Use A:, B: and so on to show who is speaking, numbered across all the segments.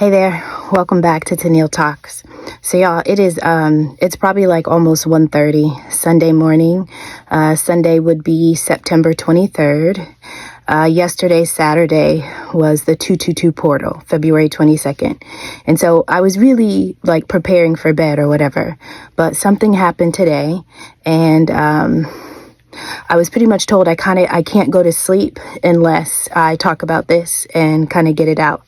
A: Hey there, welcome back to Tennille Talks. So y'all, it's probably like almost 1:30 Sunday morning. Sunday would be September 23rd. Yesterday, Saturday, was the 222 portal, February 22nd. And so I was really like preparing for bed or whatever, but something happened today, and I was pretty much told I can't go to sleep unless I talk about this and kind of get it out.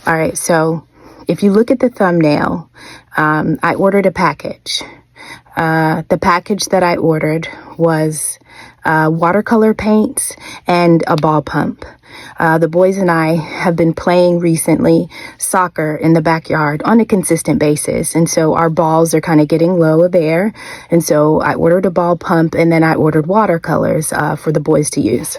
A: All right, so if you look at the thumbnail, I ordered a package. The package that I ordered was watercolor paints and a ball pump. The boys and I have been playing recently soccer in the backyard on a consistent basis. And so our balls are kind of getting low of air. And so I ordered a ball pump, and then I ordered watercolors for the boys to use.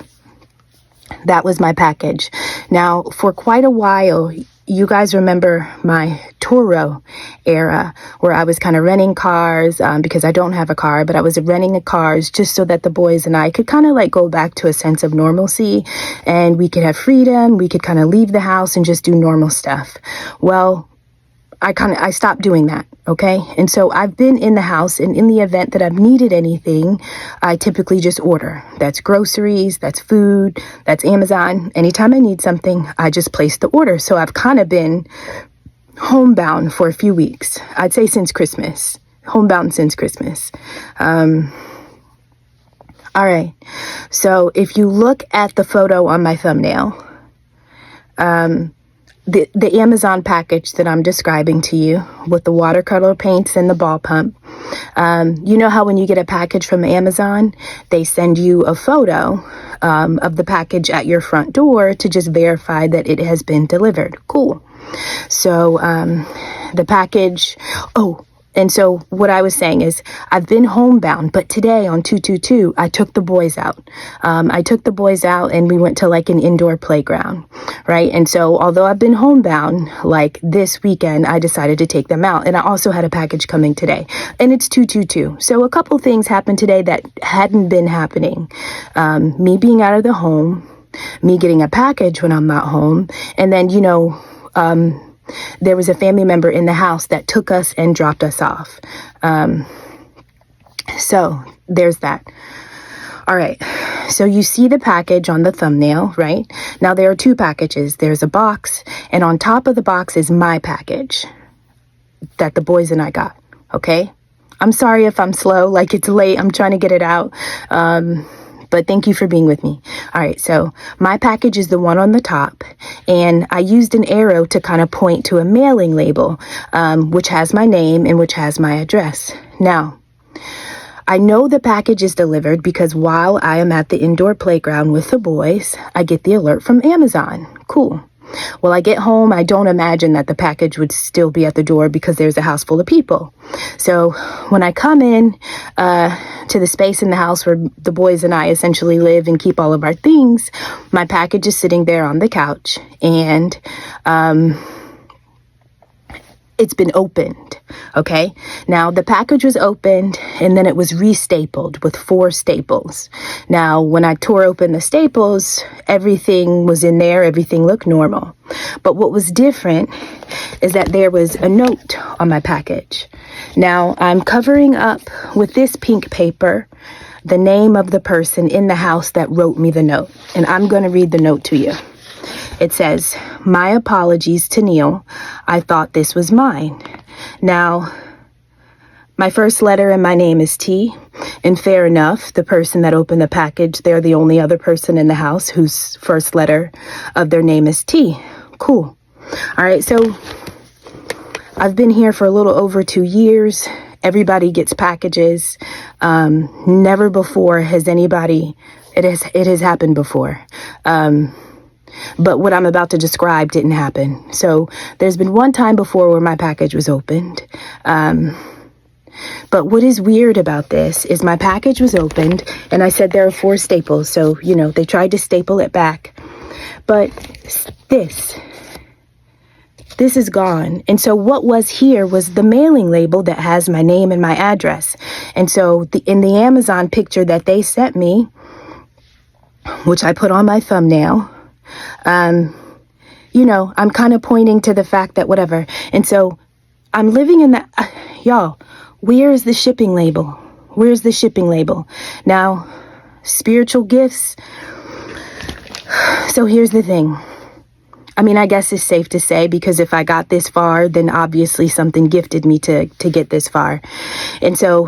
A: That was my package. Now, for quite a while, you guys remember my Toro era where I was kind of renting cars because I don't have a car, but I was renting the cars just so that the boys and I could kind of like go back to a sense of normalcy and we could have freedom. We could kind of leave the house and just do normal stuff. Well, I stopped doing that. Okay. And so I've been in the house, and in the event that I've needed anything, I typically just order. That's groceries, that's food, that's Amazon. Anytime I need something, I just place the order. So I've kind of been homebound for a few weeks. I'd say since Christmas. Homebound since Christmas. All right. So if you look at the photo on my thumbnail, the Amazon package that I'm describing to you with the watercolor paints and the ball pump. You know how when you get a package from Amazon, they send you a photo of the package at your front door to just verify that it has been delivered. Cool. So the package, and so what I was saying is I've been homebound, but today on 222, I took the boys out. And we went to like an indoor playground, right? And so although I've been homebound, like this weekend, I decided to take them out. And I also had a package coming today, and it's 222. So a couple things happened today that hadn't been happening. Me being out of the home, me getting a package when I'm not home, and then, there was a family member in the house that took us and dropped us off. So there's that. All right. So you see the package on the thumbnail, right? Now there are two packages. There's a box, and on top of the box is my package that the boys and I got. Okay. I'm sorry if I'm slow, like it's late. I'm trying to get it out. But thank you for being with me. All right, so my package is the one on the top, and I used an arrow to kind of point to a mailing label, which has my name and which has my address. Now, I know the package is delivered because while I am at the indoor playground with the boys, I get the alert from Amazon. Cool. Well, I get home, I don't imagine that the package would still be at the door because there's a house full of people. So when I come in to the space in the house where the boys and I essentially live and keep all of our things, my package is sitting there on the couch, and it's been opened. Okay. Now the package was opened, and then it was restapled with 4 staples. Now, when I tore open the staples, everything was in there. Everything looked normal. But what was different is that there was a note on my package. Now I'm covering up with this pink paper the name of the person in the house that wrote me the note. And I'm going to read the note to you. It says, "My apologies to Neil. I thought this was mine." Now, my first letter in my name is T, and fair enough, the person that opened the package, they're the only other person in the house whose first letter of their name is T. Cool. All right, so I've been here for a little over 2 years. Everybody gets packages. Never before has anybody, it has happened before. But what I'm about to describe didn't happen. So there's been one time before where my package was opened. But what is weird about this is my package was opened, and I said there are 4 staples. So, they tried to staple it back. But this is gone. And so what was here was the mailing label that has my name and my address. And so in the Amazon picture that they sent me, which I put on my thumbnail, I'm kind of pointing to the fact that whatever. And so I'm living in that, y'all, where is the shipping label? Where's the shipping label? Now, spiritual gifts. So here's the thing. I mean, I guess it's safe to say, because if I got this far, then obviously something gifted me to get this far. And so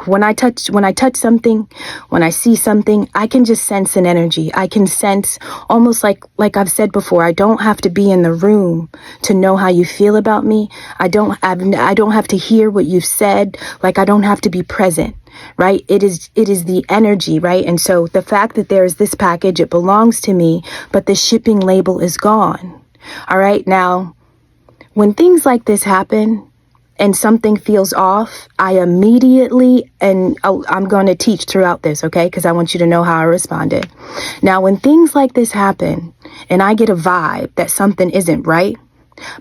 A: when I touch something, when I see something, I can just sense an energy. I can sense, almost like I've said before, I don't have to be in the room to know how you feel about me. I don't have to hear what you've said. Like, I don't have to be present. Right? It is the energy, right? And so the fact that there is this package, it belongs to me, but the shipping label is gone. All right. Now, when things like this happen and something feels off, I immediately, and I'm going to teach throughout this, okay? Because I want you to know how I responded. Now, when things like this happen and I get a vibe that something isn't right,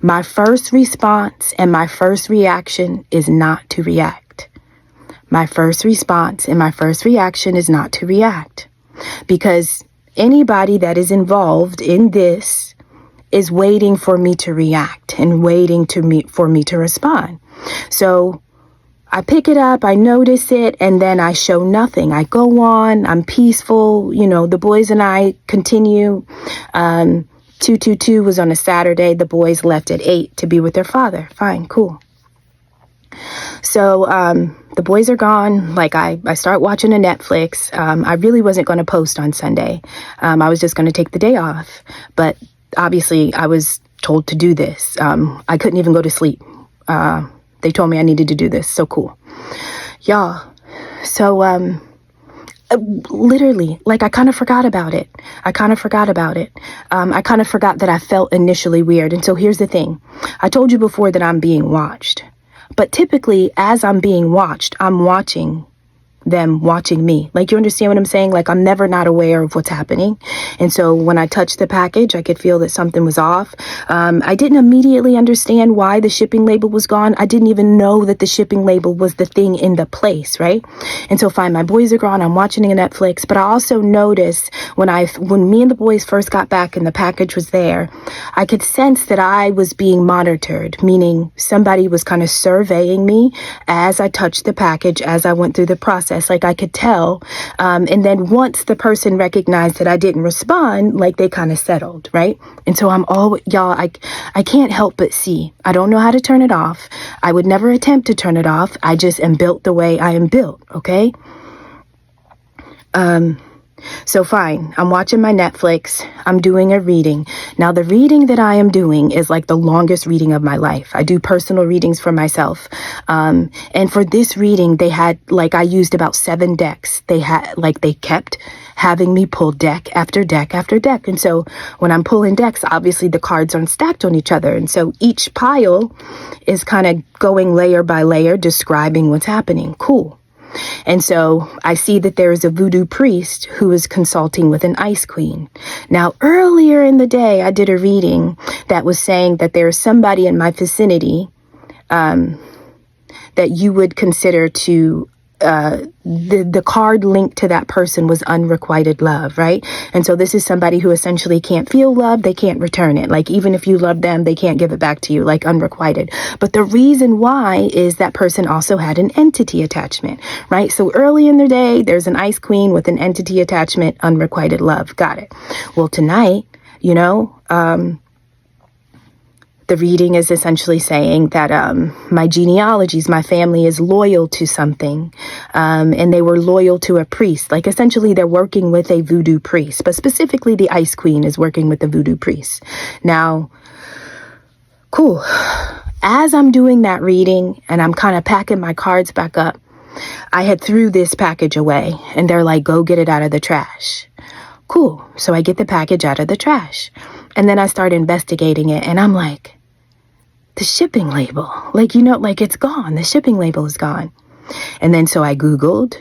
A: my first response and my first reaction is not to react. My first response and my first reaction is not to react, because anybody that is involved in this is waiting for me to react and waiting for me to respond. So I pick it up, I notice it, and then I show nothing. I go on, I'm peaceful. The boys and I continue. 222 was on a Saturday. The boys left at 8 to be with their father. Fine, cool. So the boys are gone. Like, I start watching a Netflix. I really wasn't going to post on Sunday. I was just going to take the day off. But obviously, I was told to do this. I couldn't even go to sleep. They told me I needed to do this. So cool. Y'all. So literally, like, I kind of forgot about it. I kind of forgot that I felt initially weird. And so here's the thing. I told you before that I'm being watched. But typically, as I'm being watched, I'm watching them watching me. Like, you understand what I'm saying? Like, I'm never not aware of what's happening. And so when I touched the package, I could feel that something was off. I didn't immediately understand why the shipping label was gone. I didn't even know that the shipping label was the thing in the place, right? And so fine, my boys are gone. I'm watching a Netflix. But I also noticed when me and the boys first got back and the package was there, I could sense that I was being monitored, meaning somebody was kind of surveying me as I touched the package, as I went through the process. Like, I could tell. And then once the person recognized that I didn't respond, like, they kind of settled, right? And so y'all, I can't help but see. I don't know how to turn it off. I would never attempt to turn it off. I just am built the way I am built, okay? So fine, I'm watching my Netflix. I'm doing a reading. Now, the reading that I am doing is like the longest reading of my life. I do personal readings for myself. And for this reading, I used about 7 decks. They kept having me pull deck after deck after deck. And so when I'm pulling decks, obviously the cards aren't stacked on each other. And so each pile is kind of going layer by layer, describing what's happening. Cool. And so I see that there is a voodoo priest who is consulting with an ice queen. Now, earlier in the day, I did a reading that was saying that there is somebody in my vicinity that you would consider to the card linked to that person was unrequited love, right? And so this is somebody who essentially can't feel love. They can't return it. Like, even if you love them, they can't give it back to you, like unrequited. But the reason why is that person also had an entity attachment, right? So early in the day, there's an ice queen with an entity attachment, unrequited love. Got it. Well, tonight, the reading is essentially saying that my genealogies, my family is loyal to something, and they were loyal to a priest. Like, essentially, they're working with a voodoo priest, but specifically the Ice Queen is working with the voodoo priest. Now, cool. As I'm doing that reading and I'm kind of packing my cards back up, I had threw this package away, and they're like, go get it out of the trash. Cool. So I get the package out of the trash, and then I start investigating it, and I'm like, the shipping label, it's gone. The shipping label is gone. And then so I Googled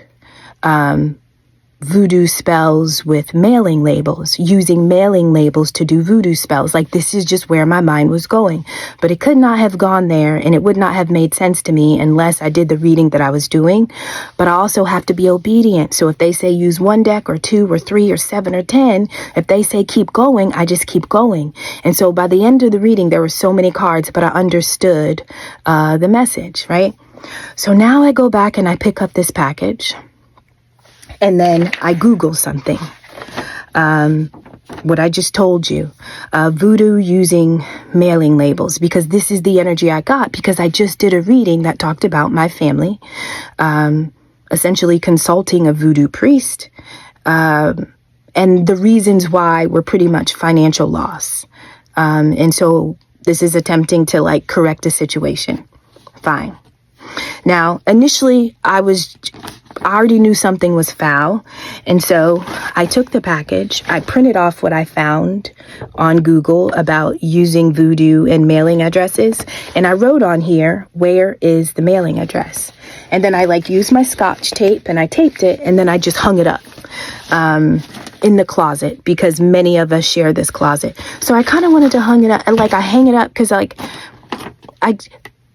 A: voodoo spells with mailing labels, using mailing labels to do voodoo spells. Like, this is just where my mind was going. But it could not have gone there, and it would not have made sense to me unless I did the reading that I was doing. But I also have to be obedient. So if they say use 1 deck or 2 or 3 or 7 or 10, if they say keep going, I just keep going. And so by the end of the reading, there were so many cards, but I understood the message, right? So now I go back and I pick up this package. And then I Google something, what I just told you, voodoo using mailing labels, because this is the energy I got because I just did a reading that talked about my family, essentially consulting a voodoo priest, and the reasons why were pretty much financial loss. And so this is attempting to like correct a situation. Fine. Now, initially, I already knew something was foul. And so I took the package, I printed off what I found on Google about using voodoo and mailing addresses. And I wrote on here, where is the mailing address? And then I used my Scotch tape and I taped it, and then I just hung it up in the closet because many of us share this closet. So I kind of wanted to hang it up, I hang it up because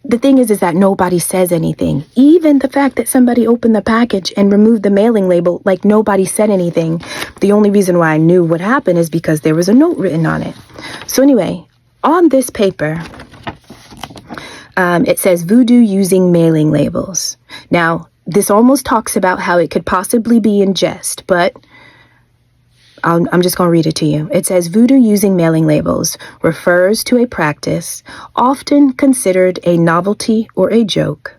A: the thing is that nobody says anything. Even the fact that somebody opened the package and removed the mailing label, nobody said anything. The only reason why I knew what happened is because there was a note written on it. So anyway, on this paper, it says voodoo using mailing labels. Now, this almost talks about how it could possibly be in jest, but I'm just going to read it to you. It says voodoo using mailing labels refers to a practice often considered a novelty or a joke,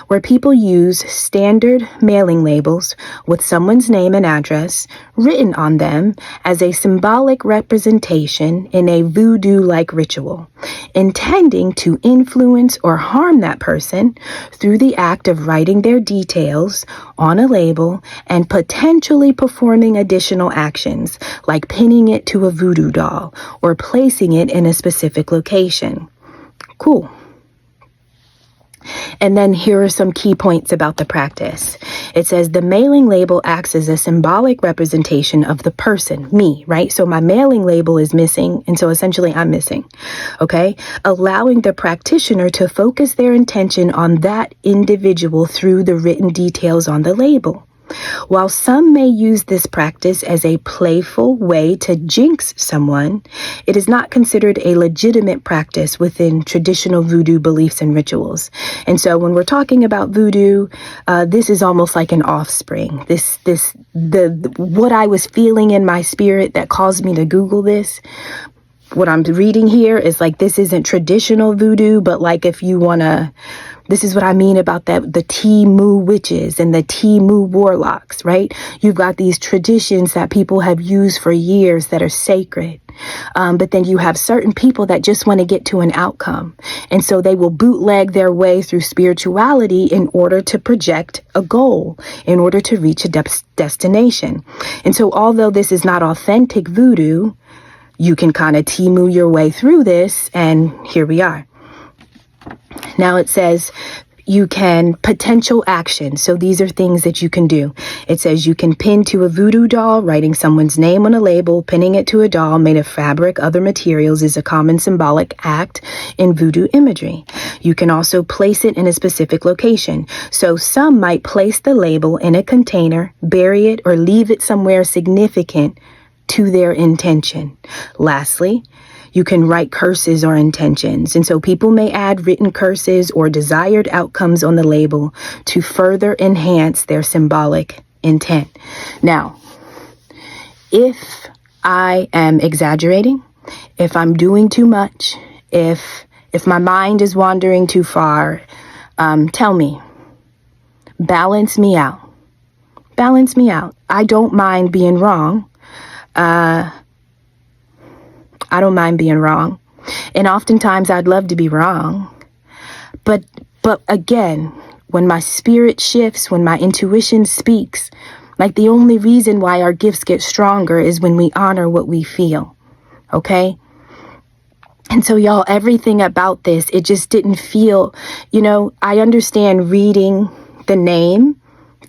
A: where people use standard mailing labels with someone's name and address written on them as a symbolic representation in a voodoo-like ritual, intending to influence or harm that person through the act of writing their details on a label and potentially performing additional actions like pinning it to a voodoo doll or placing it in a specific location. Cool. And then here are some key points about the practice. It says the mailing label acts as a symbolic representation of the person, me, right? So my mailing label is missing, and so essentially I'm missing, okay? Allowing the practitioner to focus their intention on that individual through the written details on the label. While some may use this practice as a playful way to jinx someone, it is not considered a legitimate practice within traditional voodoo beliefs and rituals. And so when we're talking about voodoo, this is almost like an offspring. What I was feeling in my spirit that caused me to Google this. What I'm reading here is this isn't traditional voodoo, but if you want to, this is what I mean about the Timu witches and the Timu warlocks, right? You've got these traditions that people have used for years that are sacred. But then you have certain people that just want to get to an outcome. And so they will bootleg their way through spirituality in order to project a goal, in order to reach a destination. And so although this is not authentic voodoo, you can kind of Timu your way through this, and here we are. Now it says you can potential action. So these are things that you can do. It says you can pin to a voodoo doll, writing someone's name on a label, pinning it to a doll made of fabric, other materials is a common symbolic act in voodoo imagery. You can also place it in a specific location. So some might place the label in a container, bury it, or leave it somewhere significant to their intention. Lastly, you can write curses or intentions. And so people may add written curses or desired outcomes on the label to further enhance their symbolic intent. Now, if I am exaggerating, if I'm doing too much, if my mind is wandering too far, tell me. Balance me out. Balance me out. I don't mind being wrong. I don't mind being wrong. And oftentimes I'd love to be wrong. But again, when my spirit shifts, when my intuition speaks, the only reason why our gifts get stronger is when we honor what we feel. Okay? And so y'all, everything about this, it just didn't feel, I understand reading the name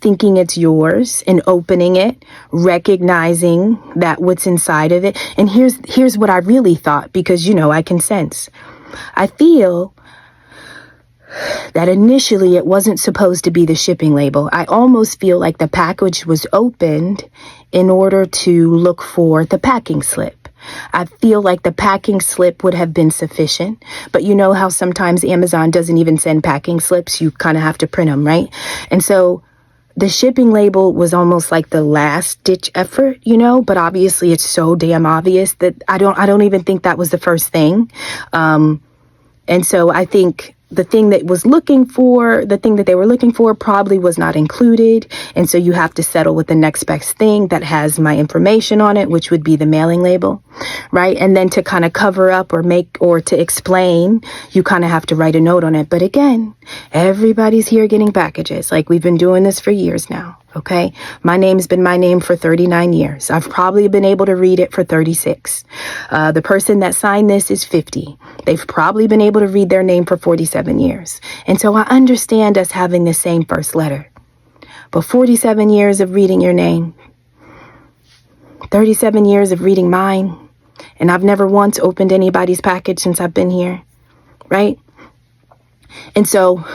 A: thinking it's yours and opening it, recognizing that what's inside of it. And here's what I really thought, because, I can sense. I feel that initially it wasn't supposed to be the shipping label. I almost feel like the package was opened in order to look for the packing slip. I feel like the packing slip would have been sufficient, but you know how sometimes Amazon doesn't even send packing slips. You kind of have to print them, right? And so the shipping label was almost like the last ditch effort, but obviously it's so damn obvious that I don't even think that was the first thing. And so I think the thing that they were looking for probably was not included. And so you have to settle with the next best thing that has my information on it, which would be the mailing label, right? And then to kind of cover up or to explain, you kind of have to write a note on it. But again, everybody's here getting packages. Like, we've been doing this for years now. Okay. My name's been my name for 39 years. I've probably been able to read it for 36. The person that signed this is 50. They've probably been able to read their name for 47 years. And so I understand us having the same first letter. But 47 years of reading your name, 37 years of reading mine, and I've never once opened anybody's package since I've been here, right? And so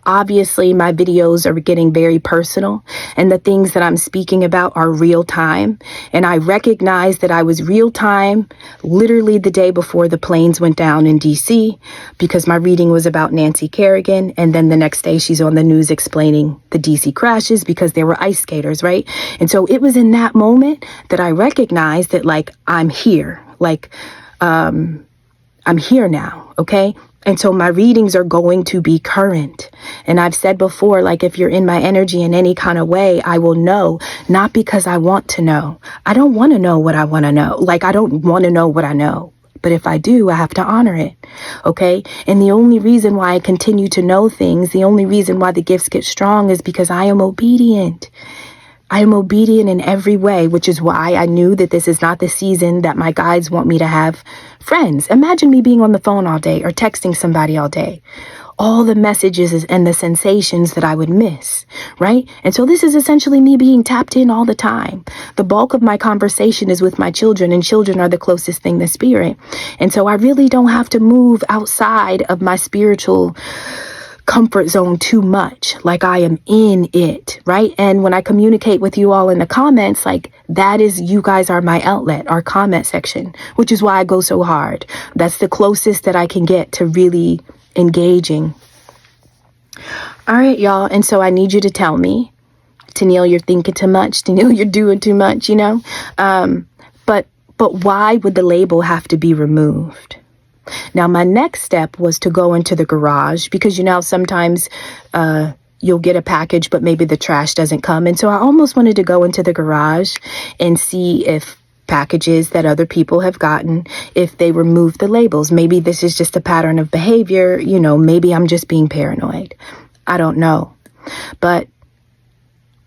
A: obviously, my videos are getting very personal, and the things that I'm speaking about are real time. And I recognize that I was real time literally the day before the planes went down in DC, because my reading was about Nancy Kerrigan. And then the next day she's on the news explaining the DC crashes because there were ice skaters, right? And so it was in that moment that I recognized that, like, I'm here, I'm here now. Okay. And so my readings are going to be current. And I've said before, like, if you're in my energy in any kind of way, I will know, not because I want to know. I don't want to know what I want to know. Like, I don't want to know what I know. But if I do, I have to honor it. Okay. And the only reason why I continue to know things, the only reason why the gifts get strong is because I am obedient. I am obedient in every way, which is why I knew that this is not the season that my guides want me to have friends. Imagine me being on the phone all day or texting somebody all day. All the messages and the sensations that I would miss, right? And so this is essentially me being tapped in all the time. The bulk of my conversation is with my children, and children are the closest thing to spirit. And so I really don't have to move outside of my spiritual comfort zone too much. Like, I am in it, right? And when I communicate with you all in the comments, like, that is, you guys are my outlet, our comment section, which is why I go so hard. That's the closest that I can get to really engaging. All right, y'all. And so I need you to tell me, Tennille, you're thinking too much. Tennille, you're doing too much, but why would the label have to be removed? Now, my next step was to go into the garage, because, sometimes you'll get a package, but maybe the trash doesn't come. And so I almost wanted to go into the garage and see if packages that other people have gotten, if they remove the labels. Maybe this is just a pattern of behavior. Maybe I'm just being paranoid. I don't know. But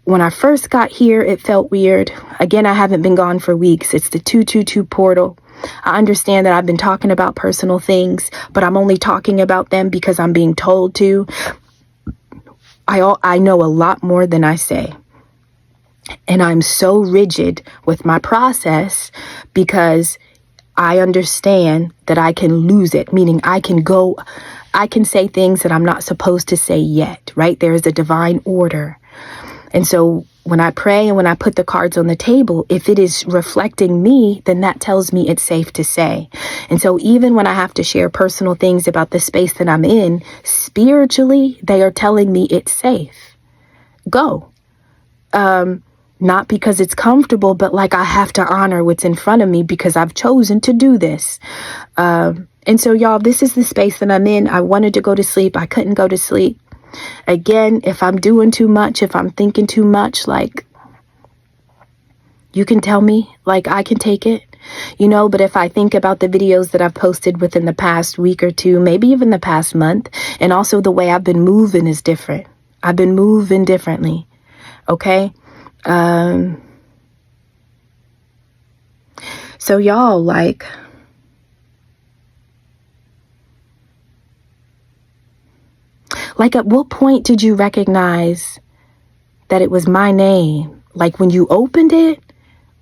A: when I first got here, it felt weird. Again, I haven't been gone for weeks. It's the 222 portal. I understand that I've been talking about personal things, but I'm only talking about them because I'm being told to. I know a lot more than I say. And I'm so rigid with my process because I understand that I can lose it, meaning I can say things that I'm not supposed to say yet, right? There is a divine order. And so when I pray and when I put the cards on the table, if it is reflecting me, then that tells me it's safe to say. And so even when I have to share personal things about the space that I'm in, spiritually, they are telling me it's safe. Go. Not because it's comfortable, but like, I have to honor what's in front of me because I've chosen to do this. And so, y'all, this is the space that I'm in. I wanted to go to sleep. I couldn't go to sleep. Again, if I'm doing too much, if I'm thinking too much, like, you can tell me, like, I can take it, but if I think about the videos that I've posted within the past week or two, maybe even the past month, and also the way I've been moving is different. I've been moving differently. Okay. So y'all, like, at what point did you recognize that it was my name, like when you opened it,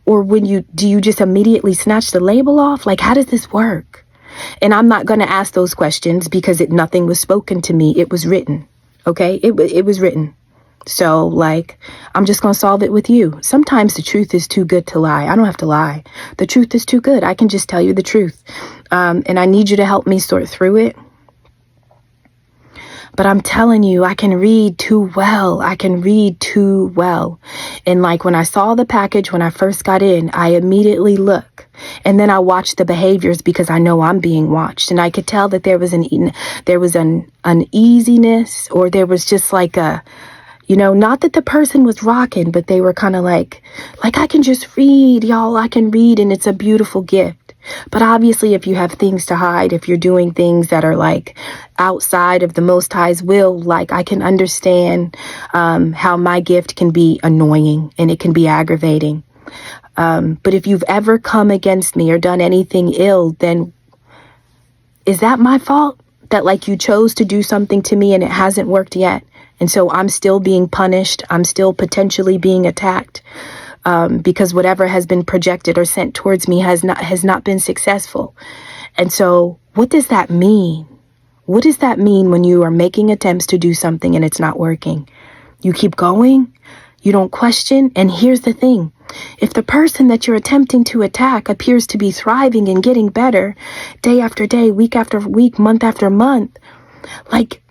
A: or do you just immediately snatch the label off? Like, how does this work? And I'm not going to ask those questions because nothing was spoken to me. It was written. Okay. It was written. So like, I'm just going to solve it with you. Sometimes the truth is too good to lie. I don't have to lie. The truth is too good. I can just tell you the truth. And I need you to help me sort through it. But I'm telling you, I can read too well. I can read too well. And like when I saw the package, when I first got in, I immediately look. And then I watched the behaviors because I know I'm being watched. And I could tell that there was an uneasiness, or there was just like a, not that the person was rocking, but they were kind of like I can just read, y'all. I can read, and it's a beautiful gift. But obviously, if you have things to hide, if you're doing things that are like outside of the Most High's will, like I can understand how my gift can be annoying and it can be aggravating. But if you've ever come against me or done anything ill, then is that my fault? That like you chose to do something to me and it hasn't worked yet? And so I'm still being punished. I'm still potentially being attacked. Because whatever has been projected or sent towards me has not been successful. And so what does that mean? What does that mean when you are making attempts to do something and it's not working? You keep going, you don't question. And here's the thing. If the person that you're attempting to attack appears to be thriving and getting better day after day, week after week, month after month, like,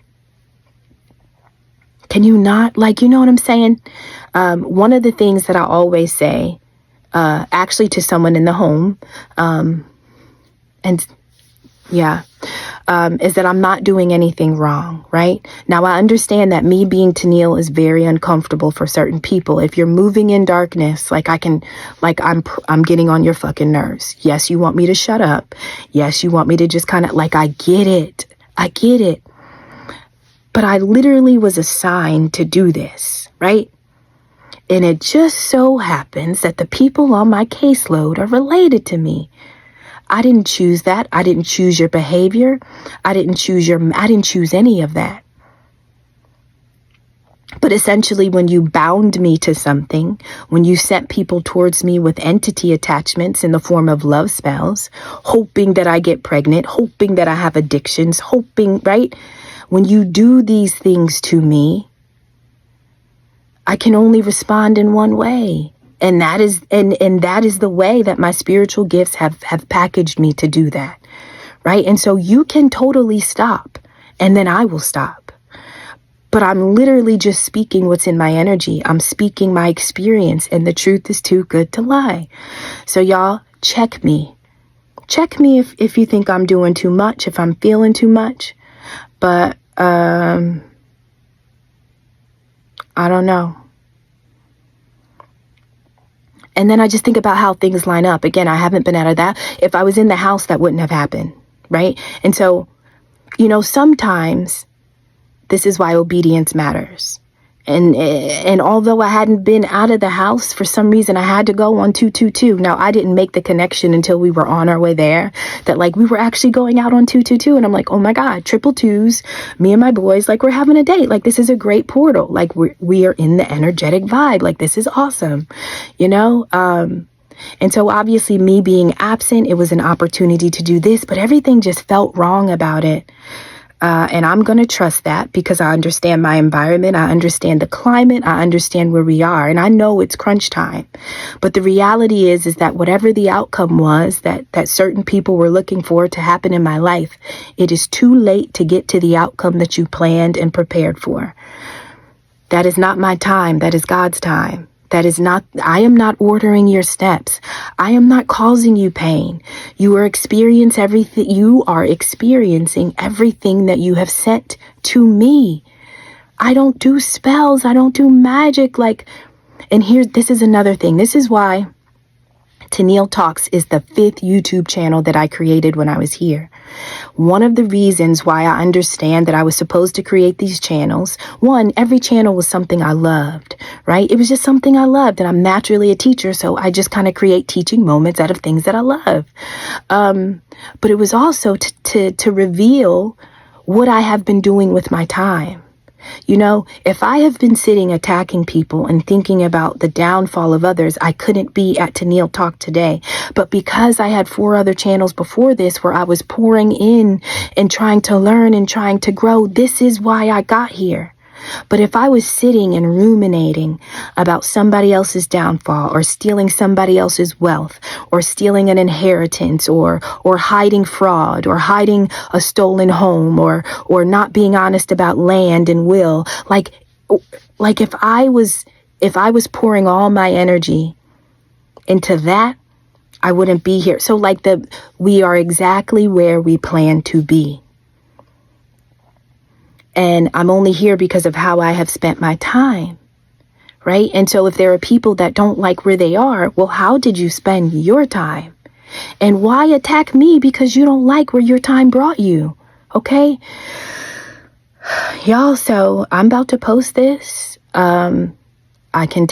A: can you not, like, you know what I'm saying? One of the things that I always say, actually to someone in the home, is that I'm not doing anything wrong, right? Now, I understand that me being Tennille is very uncomfortable for certain people. If you're moving in darkness, I'm getting on your fucking nerves. Yes, you want me to shut up. Yes, you want me to just kind of, I get it. I get it. But I literally was assigned to do this, right? And it just so happens that the people on my caseload are related to me. I didn't choose that. I didn't choose your behavior. I didn't choose any of that. But essentially, when you bound me to something, when you sent people towards me with entity attachments in the form of love spells, hoping that I get pregnant, hoping that I have addictions, hoping, right? When you do these things to me, I can only respond in one way. And that is the way that my spiritual gifts have packaged me to do that. Right? And so you can totally stop, and then I will stop. But I'm literally just speaking what's in my energy. I'm speaking my experience, and the truth is too good to lie. So y'all, check me. Check me if you think I'm doing too much, if I'm feeling too much. But I don't know. And then I just think about how things line up. Again, I haven't been out of that. If I was in the house, that wouldn't have happened, right? And so, sometimes this is why obedience matters. And although I hadn't been out of the house, for some reason I had to go on 222. Now, I didn't make the connection until we were on our way there that we were actually going out on 222. And I'm like, oh my God, 222s, me and my boys, we're having a date. This is a great portal. We are in the energetic vibe. This is awesome, And so obviously me being absent, it was an opportunity to do this, but everything just felt wrong about it. And I'm going to trust that because I understand my environment. I understand the climate. I understand where we are. And I know it's crunch time. But the reality is that whatever the outcome was that certain people were looking for to happen in my life, it is too late to get to the outcome that you planned and prepared for. That is not my time. That is God's time. I am not ordering your steps. I am not causing you pain. You are experiencing everything that you have sent to me. I don't do spells. I don't do magic. This is another thing. This is why Tennille Talks is the 5th YouTube channel that I created when I was here. One of the reasons why I understand that I was supposed to create these channels, one, every channel was something I loved, right? It was just something I loved, and I'm naturally a teacher, so I just kind of create teaching moments out of things that I love. But it was also to reveal what I have been doing with my time. You know, if I have been sitting attacking people and thinking about the downfall of others, I couldn't be at Tennille Talk today. But because I had 4 other channels before this where I was pouring in and trying to learn and trying to grow, this is why I got here. But if I was sitting and ruminating about somebody else's downfall or stealing somebody else's wealth or stealing an inheritance or hiding fraud or hiding a stolen home or not being honest about land and will, like if I was pouring all my energy into that, I wouldn't be here. So we are exactly where we plan to be. And I'm only here because of how I have spent my time, right? And so if there are people that don't like where they are, well, how did you spend your time? And why attack me because you don't like where your time brought you? Okay? Y'all, so I'm about to post this. You can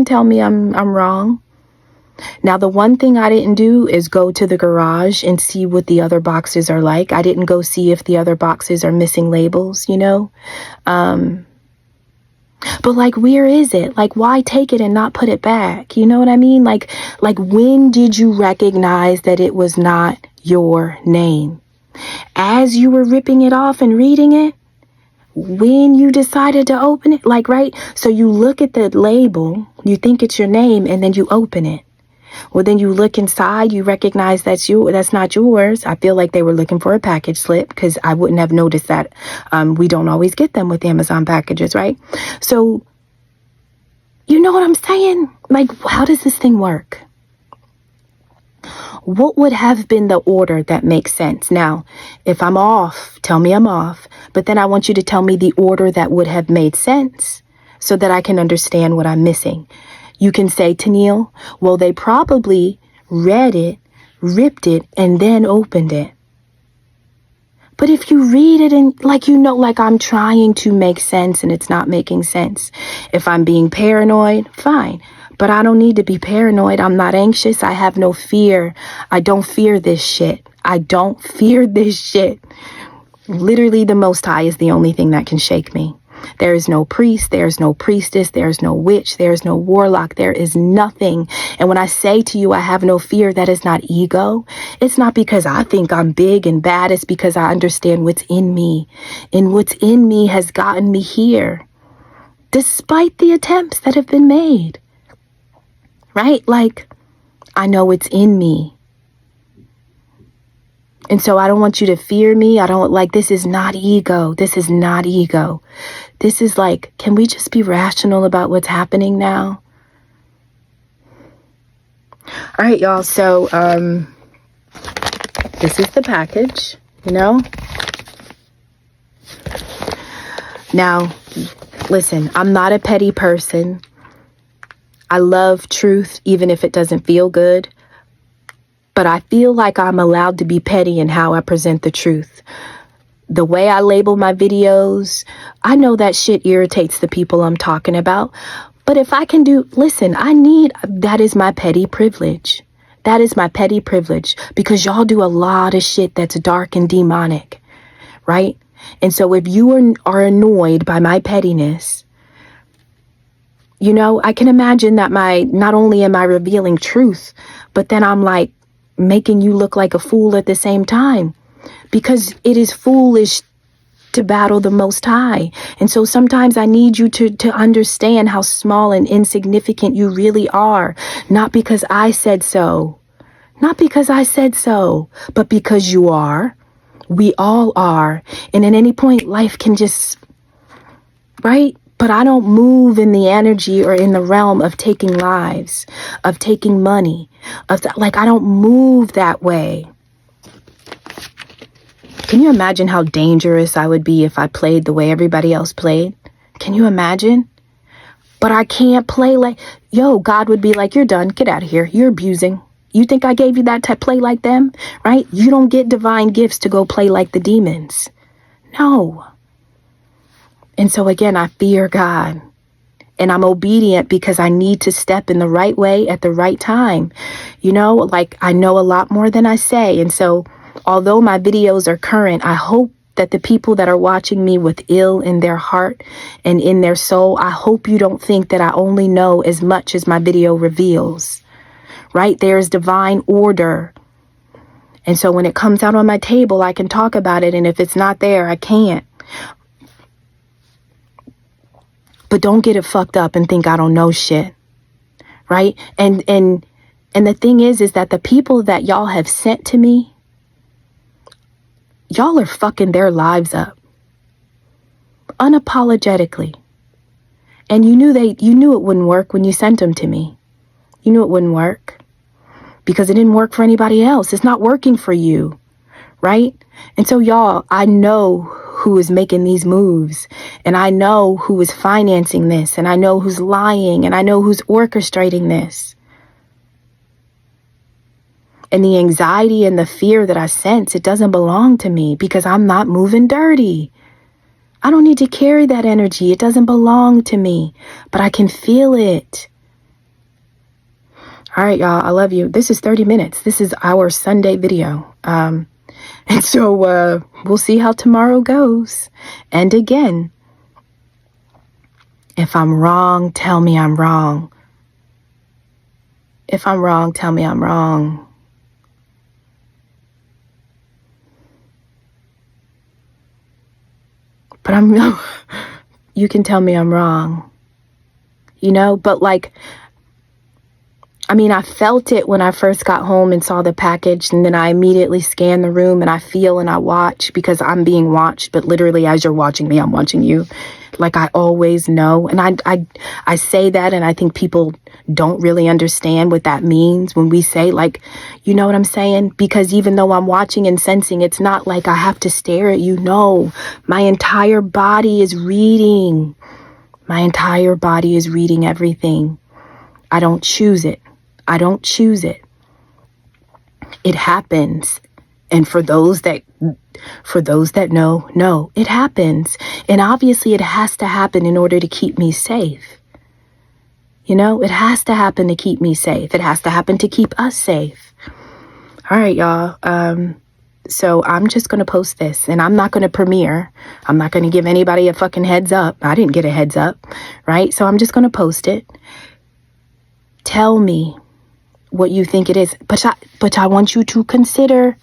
A: tell me I'm wrong. Now, the one thing I didn't do is go to the garage and see what the other boxes are like. I didn't go see if the other boxes are missing labels, you know? But where is it? Why take it and not put it back? You know what I mean? When did you recognize that it was not your name? As you were ripping it off and reading it? When you decided to open it? Right? So you look at the label, you think it's your name, and then you open it. Well, then you look inside, you recognize that's not yours. I feel like they were looking for a package slip because I wouldn't have noticed that. We don't always get them with Amazon packages, right? So, you know what I'm saying? How does this thing work? What would have been the order that makes sense? Now, if I'm off, tell me I'm off. But then I want you to tell me the order that would have made sense so that I can understand what I'm missing. You can say, Tennille, well, they probably read it, ripped it, and then opened it. But if you read it and I'm trying to make sense and it's not making sense. If I'm being paranoid, fine. But I don't need to be paranoid. I'm not anxious. I have no fear. I don't fear this shit. I don't fear this shit. Literally, the Most High is the only thing that can shake me. There is no priest, there is no priestess, there is no witch, there is no warlock, there is nothing. And when I say to you, I have no fear, that is not ego. It's not because I think I'm big and bad. It's because I understand what's in me. And what's in me has gotten me here, despite the attempts that have been made. Right? I know it's in me. And so I don't want you to fear me. I don't this is not ego. This is not ego. This is can we just be rational about what's happening now? All right, y'all. So, this is the package, you know? Now, listen, I'm not a petty person. I love truth, even if it doesn't feel good. But I feel like I'm allowed to be petty in how I present the truth. The way I label my videos, I know that shit irritates the people I'm talking about. But if I can that is my petty privilege. That is my petty privilege because y'all do a lot of shit that's dark and demonic, right? And so if you are annoyed by my pettiness, you know, I can imagine that not only am I revealing truth, but then I'm making you look like a fool at the same time, because it is foolish to battle the Most High. And so sometimes I need you to understand how small and insignificant you really are, not because I said so, but because you are. We all are. And at any point, life can just, right? But I don't move in the energy or in the realm of taking lives, of taking money, I don't move that way. Can you imagine how dangerous I would be if I played the way everybody else played? Can you imagine? But I can't play God would be like, you're done. Get out of here. You're abusing. You think I gave you that to play like them, right? You don't get divine gifts to go play like the demons. No. And so again, I fear God, and I'm obedient because I need to step in the right way at the right time. You know, I know a lot more than I say. And so Although my videos are current, I hope that the people that are watching me with ill in their heart and in their soul, I hope you don't think that I only know as much as my video reveals, right? There's divine order. And so when it comes out on my table, I can talk about it. And if it's not there, I can't. But don't get it fucked up and think I don't know shit, right? And the thing is that the people that y'all have sent to me, y'all are fucking their lives up unapologetically. And you knew it wouldn't work when you sent them to me. You knew it wouldn't work because it didn't work for anybody else. It's not working for you, right? And so y'all, I know who is making these moves, and I know who is financing this, and I know who's lying, and I know who's orchestrating this. And the anxiety and the fear that I sense, it doesn't belong to me because I'm not moving dirty. I don't need to carry that energy. It doesn't belong to me, but I can feel it. All right, y'all, I love you. This is 30 minutes. This is our Sunday video. And so we'll see how tomorrow goes. And again, if I'm wrong, tell me I'm wrong. If I'm wrong, tell me I'm wrong. But you can tell me I'm wrong, you know, but like, I mean, I felt it when I first got home and saw the package, and then I immediately scan the room and I feel and I watch because I'm being watched, but literally as you're watching me, I'm watching you. Like I always know. And I say that, and I think people don't really understand what that means when we say, like, you know what I'm saying? Because even though I'm watching and sensing, it's not like I have to stare at you. No, my entire body is reading. My entire body is reading everything. I don't choose it. I don't choose it. It happens. And for those that know, it happens. And obviously it has to happen in order to keep me safe. You know, it has to happen to keep me safe. It has to happen to keep us safe. All right, y'all. So I'm just going to post this, and I'm not going to premiere. I'm not going to give anybody a fucking heads up. I didn't get a heads up, right? So I'm just going to post it. Tell me what you think it is. But I want you to consider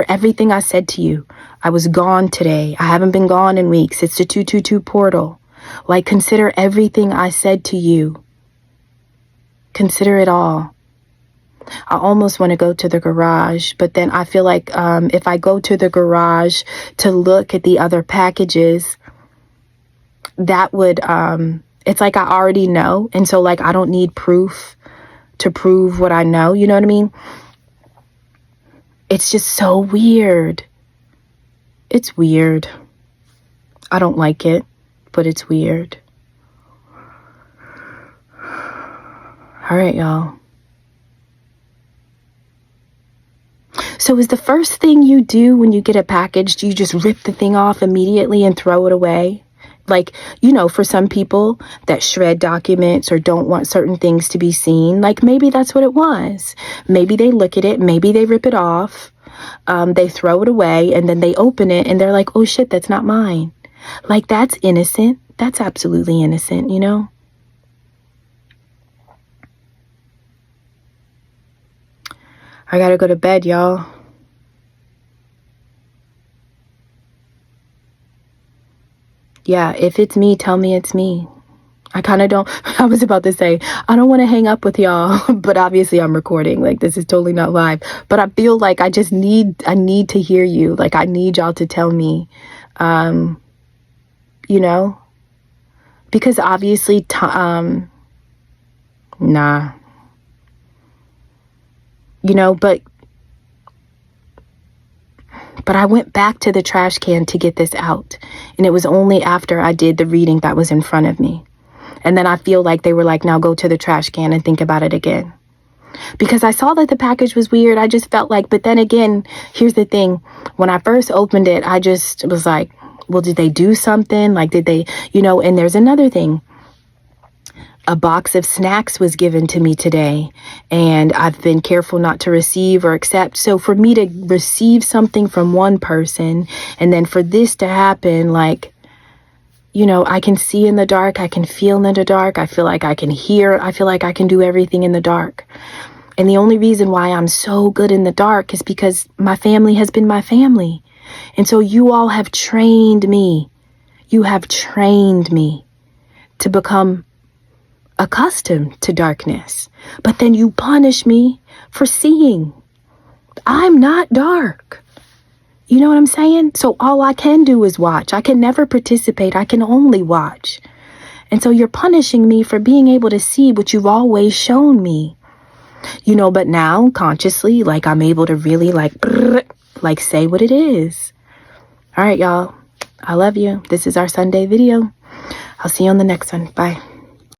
A: everything I said to you. I was gone today. I haven't been gone in weeks. It's the 222 portal. Like, consider everything I said to you. Consider it all. I almost want to go to the garage, but then I feel like if I go to the garage to look at the other packages, that would, it's like I already know. And so like, I don't need proof to prove what I know. You know what I mean? It's just so weird. It's weird. I don't like it, but it's weird. All right, y'all. So is the first thing you do when you get a package, do you just rip the thing off immediately and throw it away? Like, you know, for some people that shred documents or don't want certain things to be seen, like maybe that's what it was. Maybe they look at it, maybe they rip it off, they throw it away, and then they open it and they're like, oh shit, that's not mine. Like, that's innocent. That's absolutely innocent, you know? I gotta go to bed, y'all. Yeah, if it's me, tell me it's me. I kind of don't, I was about to say, I don't want to hang up with y'all, but obviously I'm recording. Like, this is totally not live. But I feel like I need to hear you. Like, I need y'all to tell me, you know, because obviously, nah. You know, but I went back to the trash can to get this out. And it was only after I did the reading that was in front of me. And then I feel like they were like, now go to the trash can and think about it again. Because I saw that the package was weird. I just felt like, but then again, here's the thing. When I first opened it, I just was like, well, did they do something? Like, did they, you know, and there's another thing. A box of snacks was given to me today, and I've been careful not to receive or accept. So for me to receive something from one person and then for this to happen, like, you know, I can see in the dark, I can feel in the dark, I feel like I can hear, I feel like I can do everything in the dark. And the only reason why I'm so good in the dark is because my family has been my family. And so you all have trained me. You have trained me to become accustomed to darkness, but then you punish me for seeing. I'm not dark. You know what I'm saying? So all I can do is watch. I can never participate. I can only watch. And so you're punishing me for being able to see what you've always shown me. You know, but now consciously, like I'm able to really like say what it is. All right, y'all. I love you. This is our Sunday video. I'll see you on the next one. Bye.